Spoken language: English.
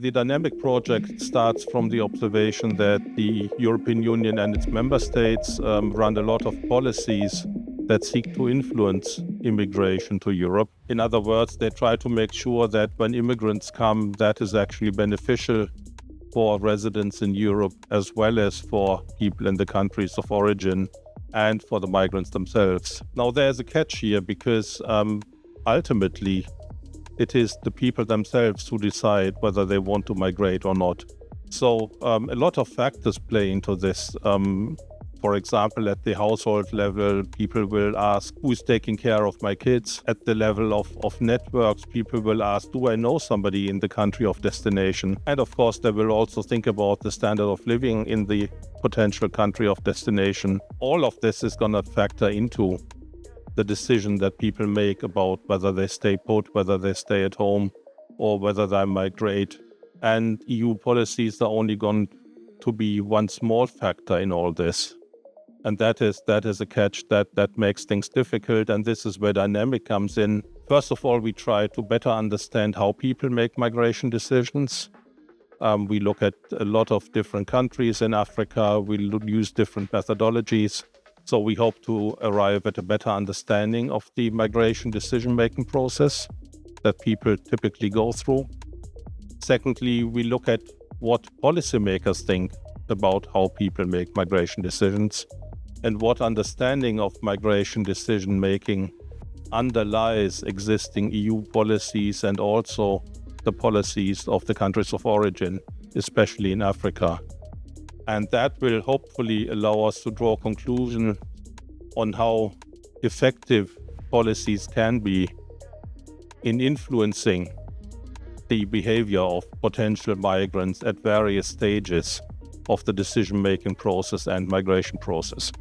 The DYNAMIG project starts from the observation that the European Union and its member states run a lot of policies that seek to influence immigration to Europe. In other words, they try to make sure that when immigrants come, that is actually beneficial for residents in Europe, as well as for people in the countries of origin and for the migrants themselves. Now, there's a catch here because ultimately, it is the people themselves who decide whether they want to migrate or not. So a lot of factors play into this. For example, at the household level, people will ask, who's taking care of my kids? At the level of networks, people will ask, do I know somebody in the country of destination? And of course, they will also think about the standard of living in the potential country of destination. All of this is going to factor into the decision that people make about whether they stay put, whether they stay at home, or whether they migrate. And EU policies are only going to be one small factor in all this. And that is a catch that makes things difficult. And this is where DYNAMIG comes in. First of all, we try to better understand how people make migration decisions. We look at a lot of different countries in Africa. We use different methodologies. So we hope to arrive at a better understanding of the migration decision-making process that people typically go through. Secondly, we look at what policymakers think about how people make migration decisions and what understanding of migration decision-making underlies existing EU policies and also the policies of the countries of origin, especially in Africa. And that will hopefully allow us to draw conclusions on how effective policies can be in influencing the behavior of potential migrants at various stages of the decision-making process and migration process.